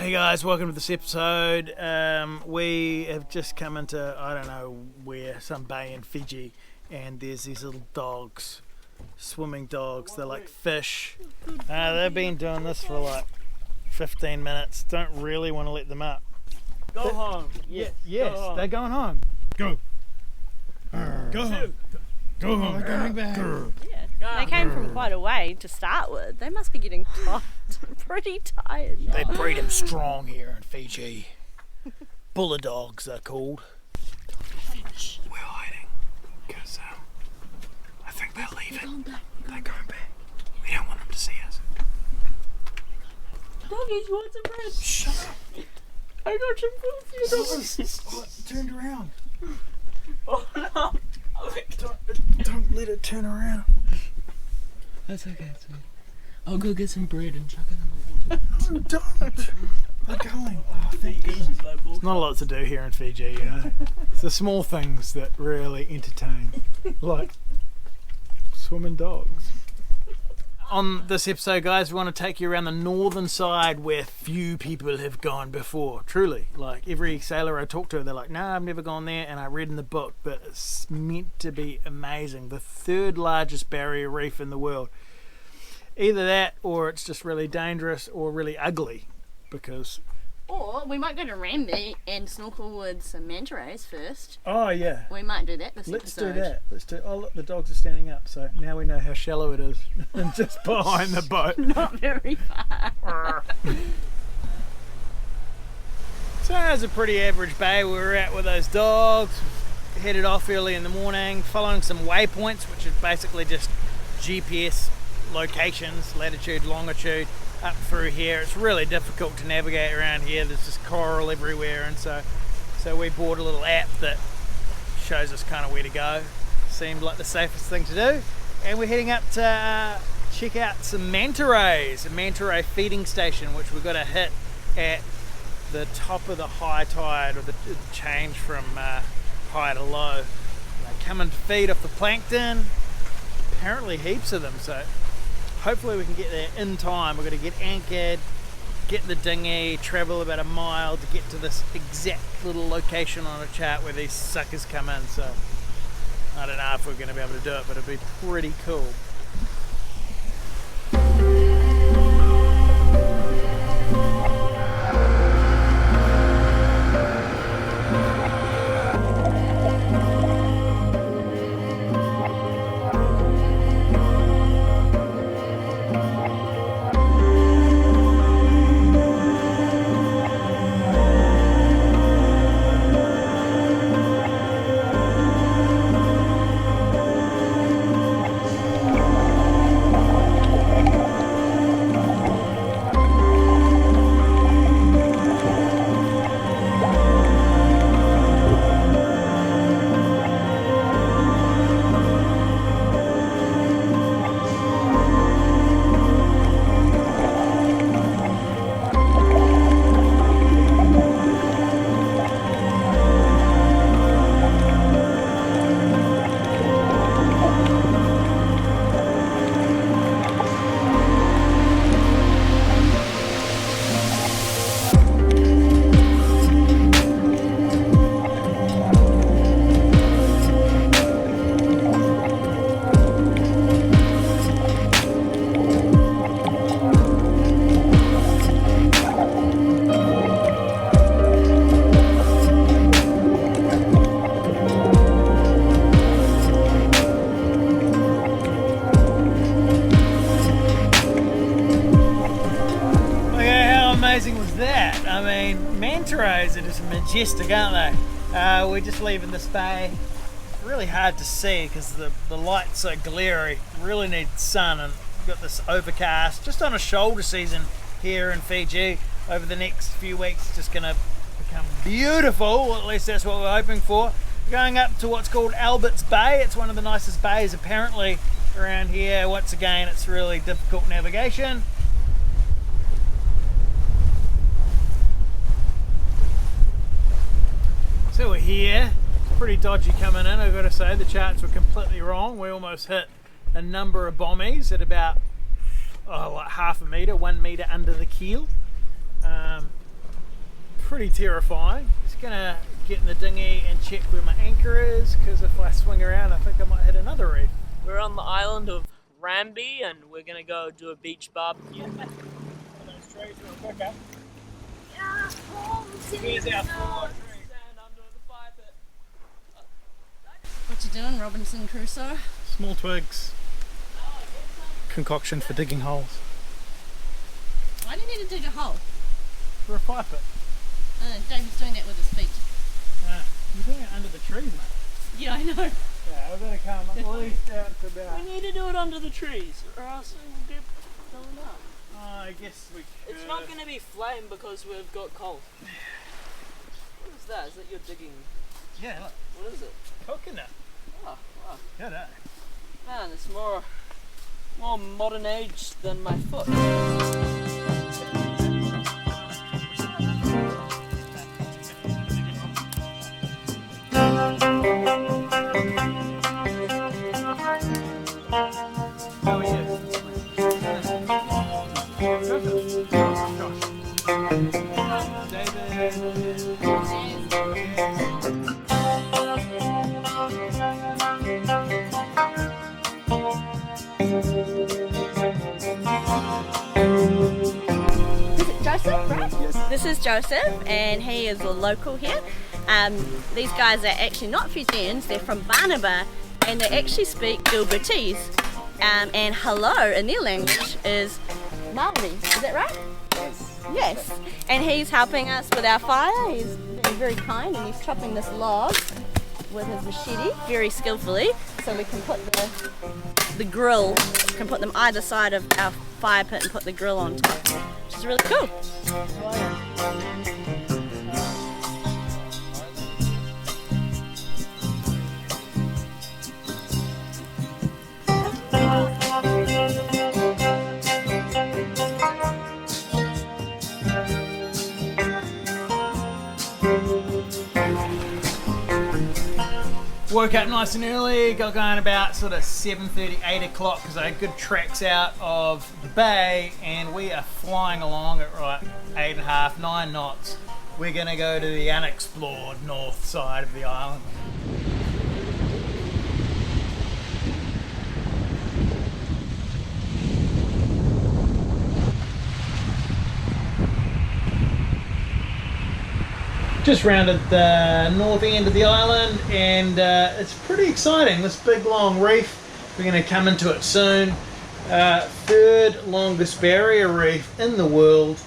Hey guys, welcome to this episode. We have just come into, I don't know where, some bay in Fiji, and there's these little dogs, swimming dogs. They're like fish. They've been doing this for like 15 minutes. Don't really want to let them up. Go home. Yes, they're going home. Go. Go home. Go home. They're coming back. Yeah. They came from quite a way to start with. They must be getting pretty tired now. They breed them strong here in Fiji. Bulldogs they're called. We're hiding because I think they're leaving. They're going back. We don't want them to see us. Doggies, want some bread? Shut up. I got some food for you, doggies. Oh, it turned around. Oh no. Don't let it turn around. That's okay. I'll go get some bread and chuck it in the water. No, don't. They're going. Oh, thank goodness. There's not a lot to do here in Fiji, you know. It's the small things that really entertain, like swimming dogs. On this episode, guys, we want to take you around the northern side where few people have gone before. Truly, like every sailor I talk to, they're like, "No, I've never gone there," and I read in the book that it's meant to be amazing. The third largest barrier reef in the world. Either that, or it's just really dangerous, or really ugly, because. Or we might go to Ramby and snorkel with some manta rays first. Oh yeah. We might do that this Let's episode. do that. Let's do. Oh look, the dogs are standing up. So now we know how shallow it is, and just behind the boat. Not very far. So that's a pretty average bay we were at with those dogs. Headed off early in the morning, following some waypoints, which is basically just GPS locations, latitude, longitude, up through here. It's really difficult to navigate around here. There's just coral everywhere, and so we bought a little app that shows us kind of where to go. Seemed like the safest thing to do, and we're heading up to check out some manta rays, a manta ray feeding station, which we've got to hit at the top of the high tide, or the change from high to low. They come and feed off the plankton. Apparently heaps of them, so hopefully we can get there in time. We're going to get anchored, get the dinghy, travel about a mile to get to this exact little location on a chart where these suckers come in. So I don't know if we're going to be able to do it, but it'd be pretty cool. Manta rays are just majestic, aren't they? We're just leaving this bay. Really hard to see because the light's so glary. Really need sun, and we've got this overcast. Just on a shoulder season here in Fiji. Over the next few weeks, it's just going to become beautiful. Or at least that's what we're hoping for. We're going up to what's called Albert's Bay. It's one of the nicest bays apparently around here. Once again, it's really difficult navigation. So we're here. It's pretty dodgy coming in, I've got to say. The charts were completely wrong. We almost hit a number of bombies at about like half a metre, 1 metre under the keel. pretty terrifying. Just gonna get in the dinghy and check where my anchor is, because if I swing around I think I might hit another reef. We're on the island of Rambi and we're gonna go do a beach barbecue. Those trees real quick, eh? Here's our floor tree. What you doing, Robinson Crusoe? Small twigs. Concoction for digging holes. Why do you need to dig a hole? For a fire pit. David's doing that with his feet. You're doing it under the trees, mate. Yeah, I know. Yeah, we're going to come at least out to about... We need to do it under the trees or else it will get blown up. I guess we could. It's not going to be flame because we've got coal. What is that? Is that your digging? Yeah, look. What is it? Coconut. Oh, wow. Good, eh? Man, it's more modern age than my foot. How are you? Joseph, right? Yes. This is Joseph, and he is a local here. These guys are actually not Fijians, they're from Vanua, and they actually speak Gilbertese. And hello in their language is Maori, is that right? Yes. Yes. And he's helping us with our fire. He's being very kind, and he's chopping this log with his machete very skillfully, so we can put the grill, we can put them either side of our fire pit and put the grill on top, which is really cool. Woke up nice and early, got going about sort of 7:30, 8 o'clock because I had good tracks out of the bay, and we are flying along at like 8.5, 9 knots. We're going to go to the unexplored north side of the island. Just rounded the north end of the island, and it's pretty exciting. This big long reef, we're going to come into it soon. Third longest barrier reef in the world,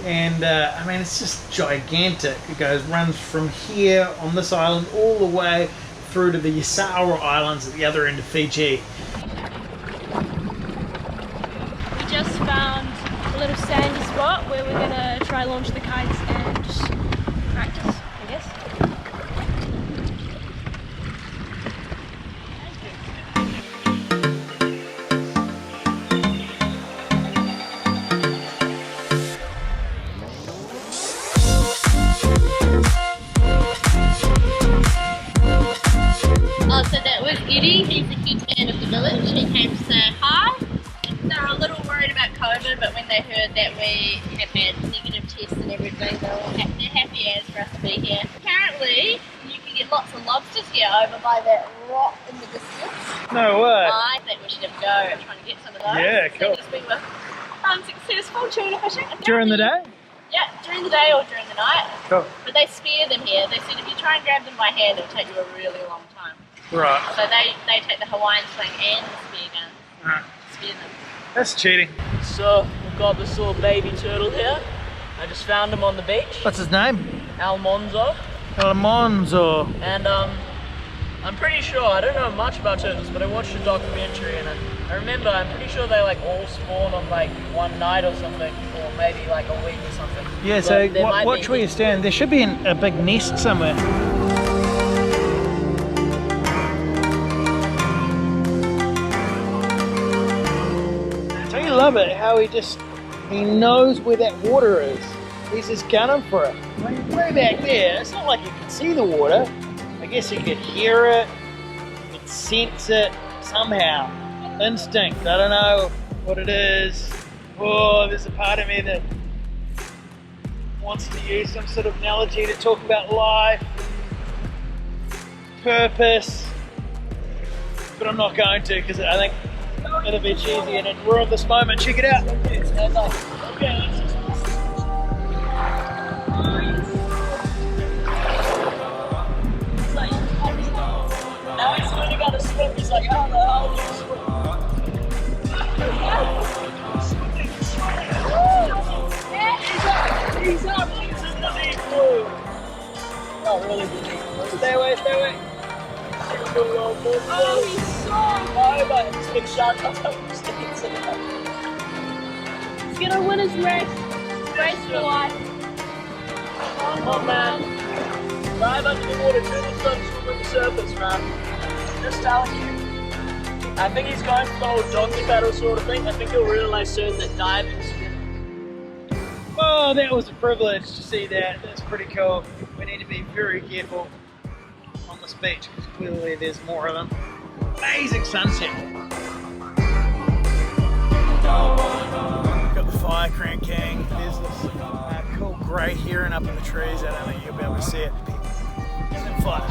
and I mean, it's just gigantic. It runs from here on this island all the way through to the Yasawa Islands at the other end of Fiji. We just found a little sandy spot where we're going to try launch the kites and just practice, I guess. Oh, so that was Eddie. He's a huge fan of the village. He came to say hi. They were a little worried about COVID, but when they heard that we have had negative tests and everything, they're happy as for us to be here. Apparently, you can get lots of lobsters here over by that rock in the distance. No way. I think we should have a go at trying to get some of those. Yeah, cool. As we were unsuccessful tuna fishing. During the day? Yeah, during the day or during the night. Cool. But they spear them here. They said if you try and grab them by hand, it'll take you a really long time. Right. So they take the Hawaiian sling and the spear gun. Spear them. That's cheating. So we've got this little baby turtle here. I just found him on the beach. What's his name? Almonzo. Almonzo. And I'm pretty sure, I don't know much about turtles, but I watched a documentary and I remember, I'm pretty sure they like all spawn on like one night or something, or maybe like a week or something. Yeah, But so there might watch be- where you stand. There should be a big nest somewhere. Don't you love it how he knows where that water is. He's just gunning for it. Way back there, it's not like you can see the water. I guess you could hear it, you could sense it somehow. Instinct, I don't know what it is. Oh, there's a part of me that wants to use some sort of analogy to talk about life, purpose, but I'm not going to because I think it'll be cheesy and it'll ruin this moment. Check it out. Now he's really got to swim. He's like, how the hell do you swim? He's up. He's in the deep blue. Not really deep. Stay away, stay away. Oh, he's so Bye, but he's been shot. He's gonna win his race. Race for life. Come on, man. Dive under the water, do the sun, swim on the surface, man. Just telling you. I think he's going for the whole donkey paddle sort of thing. I think he'll realize soon that diving is good. Oh, that was a privilege to see that. That's pretty cool. We need to be very careful on this beach because clearly there's more of them. Amazing sunset. Got the fire cranking. There's this cool grey heron up in the trees. I don't think you'll be able to see it. It's fun.